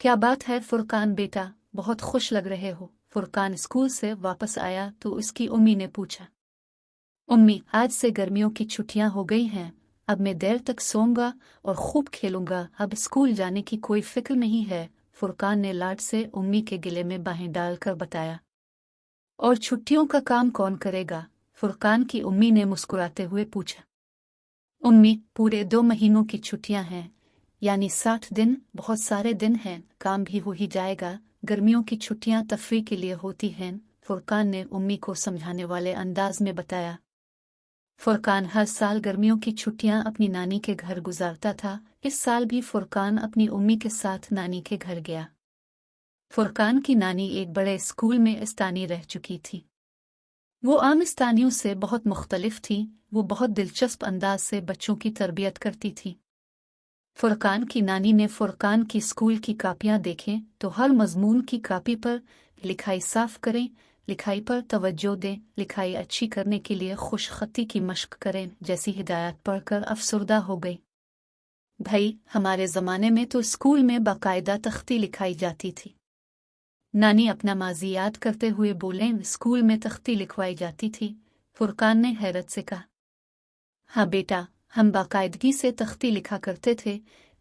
क्या बात है फुरकान बेटा, बहुत खुश लग रहे हो। फुरकान स्कूल से वापस आया तो उसकी उम्मी ने पूछा, उम्मी आज से गर्मियों की छुट्टियां हो गई हैं, अब मैं देर तक सोऊंगा और खूब खेलूंगा, अब स्कूल जाने की कोई फिक्र नहीं है। फुरकान ने लाड से उम्मी के गले में बाहें डालकर बताया। और छुट्टियों का काम कौन करेगा? फुरकान की उम्मी ने मुस्कुराते हुए पूछा। उम्मी पूरे 2 महीनों की छुट्टियां हैं, यानी 60 दिन, बहुत सारे दिन हैं, काम भी हो ही जाएगा। गर्मियों की छुट्टियां तफरीह के लिए होती हैं, फुरकान ने उम्मी को समझाने वाले अंदाज में बताया। फुरकान हर साल गर्मियों की छुट्टियां अपनी नानी के घर गुजारता था। इस साल भी फुरकान अपनी उम्मी के साथ नानी के घर गया। फुरकान की नानी एक बड़े स्कूल में इस्तानी रह चुकी थी। वो आम इस्तानियों से बहुत मुख्तलिफ थी। वो बहुत दिलचस्प अंदाज से बच्चों की तरबियत करती थी। फुरकान की नानी ने फुरकान की स्कूल की कापियां देखें तो हर मजमून की कापी पर लिखाई साफ करें, लिखाई पर तवज्जो दें, लिखाई अच्छी करने के लिए खुशखती की मश्क करें जैसी हिदायत पढ़कर अफसरदा हो गई। भाई, हमारे ज़माने में तो स्कूल में बाकायदा तख्ती लिखाई जाती थी। नानी अपना माजी याद करते हुए बोले, स्कूल में तख्ती लिखवाई जाती थी। फुरकान ने हैरत से कहा, हाँ बेटा, हम बाकायदगी से तख्ती लिखा करते थे,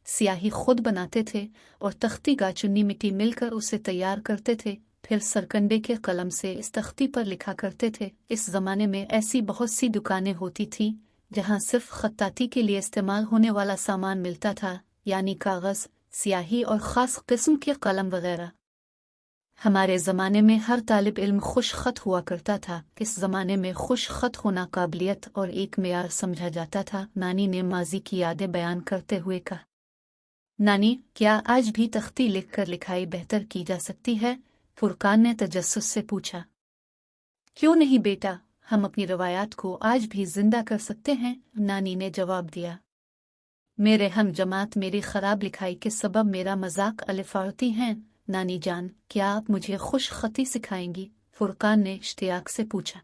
स्याही खुद बनाते थे और तख्ती का चुन्नी मिट्टी मिलकर उसे तैयार करते थे, फिर सरकंडे के कलम से इस तख्ती पर लिखा करते थे। इस ज़माने में ऐसी बहुत सी दुकानें होती थीं जहाँ सिर्फ खत्ताती के लिए इस्तेमाल होने वाला सामान मिलता था, यानी कागज़, स्याही और ख़ास किस्म के कलम वगैरह। हमारे ज़माने में हर तालिब इल्म खुश खत हुआ करता था। इस ज़माने में खुश खत होना काबिलियत और एक मेयार समझा जाता था। नानी ने माजी की यादें बयान करते हुए कहा, नानी, क्या आज भी तख्ती लिखकर लिखाई बेहतर की जा सकती है? फुरकान ने तजस्सुस से पूछा। क्यों नहीं बेटा, हम अपनी रवायात को आज भी जिंदा कर सकते हैं, नानी ने जवाब दिया। मेरे हम जमात मेरी खराब लिखाई के सबब मेरा मजाक अलिफारती हैं। नानी जान, क्या आप मुझे खुश खती सिखाएंगी? फुरकान ने इश्तियाक से पूछा।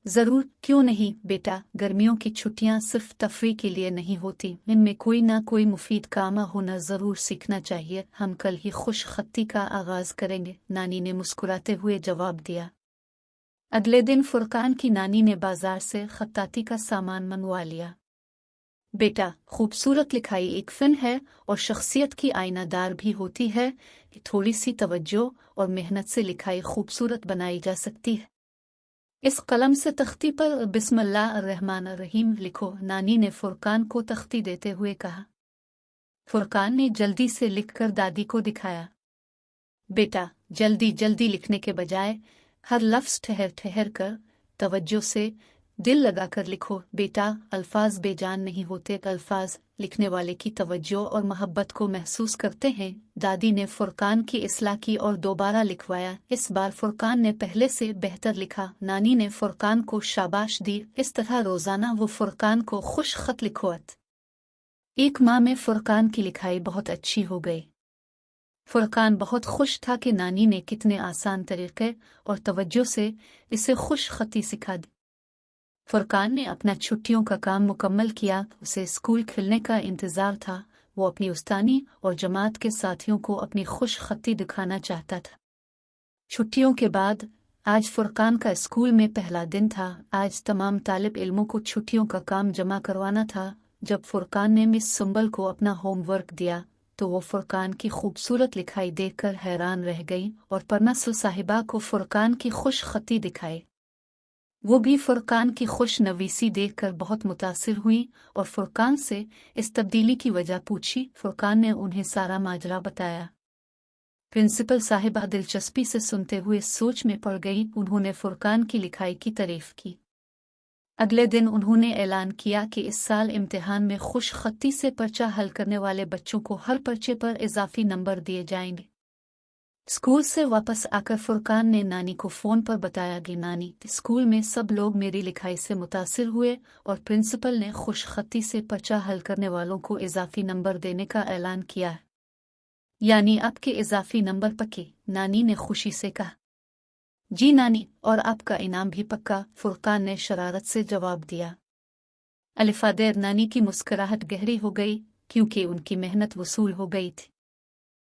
जरूर, क्यों नहीं बेटा, गर्मियों की छुट्टियां सिर्फ तफरीह के लिए नहीं होती, इनमें कोई ना कोई मुफीद काम होना जरूर सीखना चाहिए। हम कल ही खुश खती का आगाज करेंगे, नानी ने मुस्कुराते हुए जवाब दिया। अगले दिन फुरकान की नानी ने बाजार से खत्ताती का सामान मंगवा लिया। बेटा, खूबसूरत लिखाई एक फ़न है और शख्सियत की आईनादार भी होती है। थोड़ी सी तवज्जो और मेहनत से लिखाई खूबसूरत बनाई जा सकती है। इस कलम से तख्ती पर बिस्मिल्लाह अर्रहमान अर्रहीम लिखो, नानी ने फुरकान को तख्ती देते हुए कहा। फुरकान ने जल्दी से लिखकर दादी को दिखाया। बेटा, जल्दी जल्दी लिखने के बजाय हर लफ्ज़ ठहर ठहर कर तवज्जो से दिल लगाकर लिखो। बेटा, अल्फाज बेजान नहीं होते, अल्फाज लिखने वाले की तवज्जो और मोहब्बत को महसूस करते हैं। दादी ने फुरकान की इस्लाह की और दोबारा लिखवाया। इस बार फुरकान ने पहले से बेहतर लिखा। नानी ने फुरकान को शाबाश दी। इस तरह रोज़ाना वो फुरकान को खुश खत लिखवात। एक माह में फुरकान की लिखाई बहुत अच्छी हो गई। फुरकान बहुत खुश था कि नानी ने कितने आसान तरीके और तवज्जो से इसे खुश खती सिखा दी। फुरकान ने अपना छुट्टियों का काम मुकम्मल किया। उसे स्कूल खुलने का इंतज़ार था। वो अपनी उस्तानी और जमात के साथियों को अपनी खुश खती दिखाना चाहता था। छुट्टियों के बाद आज फुरकान का स्कूल में पहला दिन था। आज तमाम तालिब इल्मों को छुट्टियों का काम जमा करवाना था। जब फुरकान ने मिस सुंबल को अपना होमवर्क दिया तो वो फुरकान की खूबसूरत लिखाई देखकर हैरान रह गई और परनसु साहिबा को फुरकान की खुश खती दिखाई। वो भी फुरकान की खुश नवीसी देखकर बहुत मुतासिर हुई और फुरकान से इस तब्दीली की वजह पूछी। फुरकान ने उन्हें सारा माजरा बताया। प्रिंसिपल साहिबा दिलचस्पी से सुनते हुए सोच में पड़ गई। उन्होंने फुरकान की लिखाई की तारीफ की। अगले दिन उन्होंने ऐलान किया कि इस साल इम्तिहान में खुश खती से पर्चा हल करने वाले बच्चों को हर पर्चे पर इजाफी नंबर दिए जाएंगे। स्कूल से वापस आकर फुरकान ने नानी को फ़ोन पर बताया कि नानी, स्कूल में सब लोग मेरी लिखाई से मुतासिर हुए और प्रिंसिपल ने खुशखती से पर्चा हल करने वालों को इजाफी नंबर देने का ऐलान किया है। यानी आपके इजाफी नंबर पक्के, नानी ने खुशी से कहा। जी नानी, और आपका इनाम भी पक्का, फुरकान ने शरारत से जवाब दिया। अलिफादेर नानी की मुस्कुराहट गहरी हो गई क्योंकि उनकी मेहनत वसूल हो गई थी।